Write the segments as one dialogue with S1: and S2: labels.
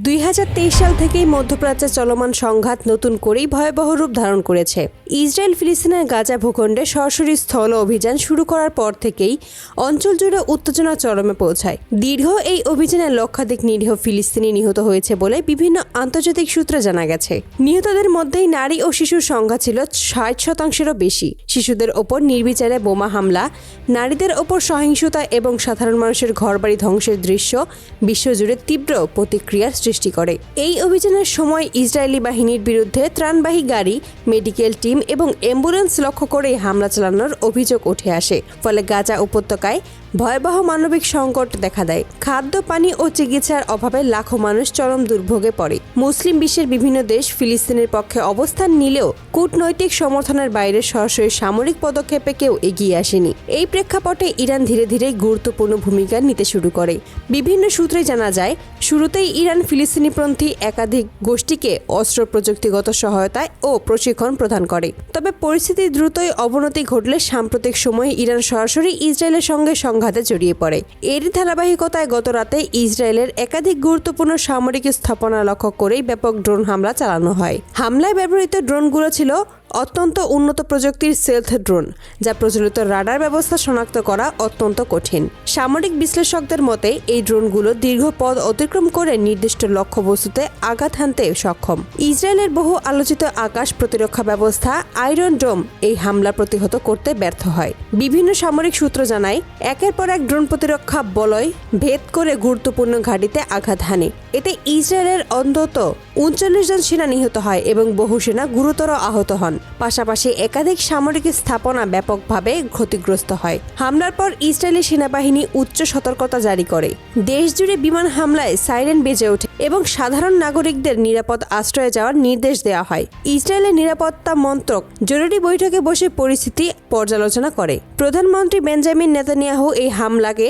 S1: 2023 সাল থেকেই মধ্যপ্রাচ্যে চলমান সংঘাত নতুন করেই ভয়াবহ রূপ ধারণ করেছে। ইসরায়েল ফিলিস্তিনের গাজা ভূখণ্ডে সরাসরি স্থল অভিযান শুরু করার পর থেকেই অঞ্চল জুড়ে উত্তেজনা চরমে পৌঁছায়। দীর্ঘ এই অভিযানে লক্ষাধিক নিরীহ ফিলিস্তিনি নিহত হয়েছে বলে বিভিন্ন আন্তর্জাতিক সূত্রে জানা গেছে। নিহতদের মধ্যেই নারী ও শিশুর সংখ্যা ছিল 60%-এরও বেশি। শিশুদের ওপর নির্বিচারে বোমা হামলা, নারীদের ওপর সহিংসতা এবং সাধারণ মানুষের ঘরবাড়ি ধ্বংসের দৃশ্য বিশ্বজুড়ে তীব্র প্রতিক্রিয়ার সৃষ্টি করে। এই অভিযানের সময় ইসরায়েলি বাহিনীর বিরুদ্ধে ত্রাণবাহী গাড়ি, মেডিকেল টিম এবং অ্যাম্বুলেন্স লক্ষ্য করে হামলা চালানোর অভিযোগ উঠে আসে। ফলে গাজা উপত্যকায় ভয়াবহ মানবিক সংকট দেখা দেয়। খাদ্য, পানি ও চিকিৎসার অভাবে লাখো মানুষ চরম দুর্ভোগে পড়ে। মুসলিম বিশ্বের বিভিন্ন দেশ ফিলিস্তিনের পক্ষে অবস্থান নিলেও কূটনৈতিক সমর্থনের বাইরে সরাসরি সামরিক পদক্ষেপে কেউ এগিয়ে আসেনি। এই প্রেক্ষাপটে ইরান ধীরে ধীরে গুরুত্বপূর্ণ ভূমিকা নিতে শুরু করে। বিভিন্ন সূত্রে জানা যায়, শুরুতেই ইরান ফিলিস্তিনিপন্থী একাধিক গোষ্ঠীকে অস্ত্র, প্রযুক্তিগত সহায়তা ও প্রশিক্ষণ প্রদান করে। তবে পরিস্থিতি দ্রুতই অবনতি ঘটলে সাম্প্রতিক সময়ে ইরান সরাসরি ইসরায়েলের সঙ্গে সংঘাতে জড়িয়ে পড়ে। এরই ধারাবাহিকতায় গত রাতে ইসরায়েলের একাধিক গুরুত্বপূর্ণ সামরিক স্থাপনা লক্ষ্য করেই ব্যাপক ড্রোন হামলা চালানো হয়। হামলায় ব্যবহৃত ড্রোনগুলো ছিল অত্যন্ত উন্নত প্রযুক্তির সেলথ ড্রোন, যা প্রচলিত রাডার ব্যবস্থা শনাক্ত করা অত্যন্ত কঠিন। সামরিক বিশ্লেষকদের মতে এই ড্রোনগুলো দীর্ঘ পথ অতিক্রম করে নির্দিষ্ট লক্ষ্যবস্তুতে আঘাত হানতে সক্ষম। ইসরায়েলের বহু আলোচিত আকাশ প্রতিরক্ষা ব্যবস্থা আয়রন ডোম এই হামলা প্রতিহত করতে ব্যর্থ হয়। বিভিন্ন সামরিক সূত্র জানায়, একের পর এক ড্রোন প্রতিরক্ষা বলয় ভেদ করে গুরুত্বপূর্ণ ঘাঁটিতে আঘাত হানে। এতে ইসরায়েলের অন্তত 39 জন সেনা নিহত হয় এবং বহু সেনা গুরুতর আহত হন। পাশাপাশি একাধিক সামরিক স্থাপনা ব্যাপকভাবে ক্ষতিগ্রস্ত হয়। হামলার পর ইসরায়েলি সেনাবাহিনী উচ্চ সতর্কতা জারি করে। দেশজুড়ে বিমান হামলায় সাইরেন বেজে ওঠে এবং সাধারণ নাগরিকদের নিরাপদ আশ্রয়ে যাওয়ার নির্দেশ দেওয়া হয়। ইসরায়েলের নিরাপত্তা মন্ত্রক জরুরি বৈঠকে বসে পরিস্থিতি পর্যালোচনা করে। প্রধানমন্ত্রী বেঞ্জামিন নেতানিয়াহু এই হামলাকে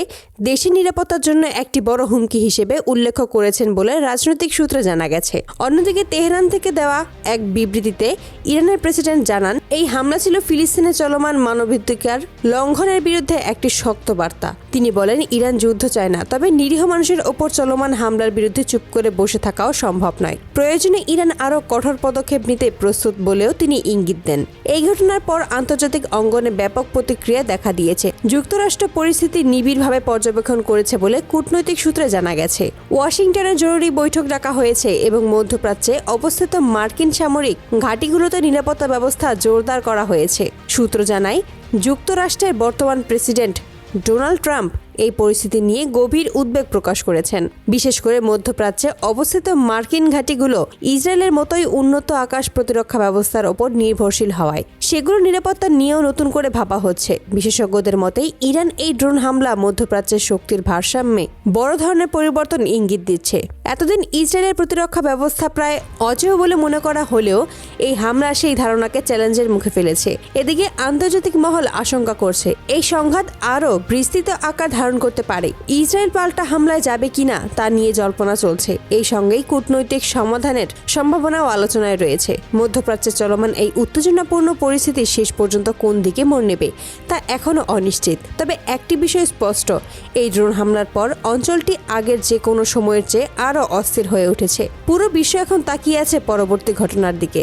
S1: দেশের নিরাপত্তার জন্য একটি বড় হুমকি হিসেবে উল্লেখ করেছেন বলে রাজনৈতিক সূত্রে জানা গেছে। অন্যদিকে তেহরান থেকে দেওয়া এক বিবৃতিতে ইরানের প্রেসিডেন্ট জানান, এই হামলা ছিল ফিলিস্তিনে চলমান মানবাধিকার লঙ্ঘনের বিরুদ্ধে একটি শক্ত বার্তা। তিনি বলেন, ইরান যুদ্ধ চায় না, তবে নিরীহ মানুষের ওপর চলমান হামলার বিরুদ্ধে চুপ করে বসে থাকাও সম্ভব নয়। প্রয়োজনে ইরান আরও কঠোর পদক্ষেপ নিতে প্রস্তুত বলেও তিনি ইঙ্গিত দেন। এই ঘটনার পর আন্তর্জাতিক অঙ্গনে ব্যাপক প্রতিক্রিয়া দেখা দিয়েছে। যুক্তরাষ্ট্র পরিস্থিতি নিবিড়ভাবে পর্যবেক্ষণ করেছে বলে কূটনৈতিক সূত্রে জানা গেছে। ওয়াশিংটনে জরুরি বৈঠক ডাকা হয়েছে এবং মধ্যপ্রাচ্যে অবস্থিত মার্কিন সামরিক ঘাঁটিগুলোতে নিরাপত্তা ব্যবস্থা জোরদার করা হয়েছে। সূত্র জানায়, যুক্তরাষ্ট্রের বর্তমান প্রেসিডেন্ট ডোনাল্ড ট্রাম্প এই পরিস্থিতি নিয়ে গভীর উদ্বেগ প্রকাশ করেছেন। বিশেষ করে মধ্যপ্রাচ্যে অবস্থিত মার্কিন ঘাঁটিগুলো ইসরায়েলের মতোই উন্নত আকাশ প্রতিরক্ষা ব্যবস্থার ওপর নির্ভরশীল হওয়ায় সেগুলোর নিরাপত্তা নিয়েও নতুন করে ভাবা হচ্ছে। বিশেষজ্ঞদের মতেই ইরান এই ড্রোন হামলা মধ্যপ্রাচ্যের শক্তির ভারসাম্যে বড় ধরনের পরিবর্তন ইঙ্গিত দিচ্ছে। এতদিন ইসরায়েলের প্রতিরক্ষা ব্যবস্থা প্রায় অজেয় বলে মনে করা হলেও এই হামলা সেই ধারণাকে চ্যালেঞ্জের মুখে ফেলেছে। এদিকে আন্তর্জাতিক মহল আশঙ্কা করছে, এই সংঘাত আরও বিস্তৃত আকার ধারণ করতে পারে। ইসরায়েল পাল্টা হামলায় যাবে কিনা তা নিয়ে জল্পনা চলছে। এই সঙ্গেই কূটনৈতিক সমাধানের সম্ভাবনাও আলোচনায় রয়েছে। মধ্যপ্রাচ্যে চলমান এই উত্তেজনাপূর্ণ পরিস্থিতি শেষ পর্যন্ত কোন দিকে মোড় নেবে তা এখনও অনিশ্চিত। তবে একটি বিষয় স্পষ্ট, এই ড্রোন হামলার পর অঞ্চলটি আগের যে কোনো সময়ের চেয়ে আরও অস্থির হয়ে উঠেছে। পুরো বিশ্ব এখন তাকিয়ে আছে পরবর্তী ঘটনার দিকে।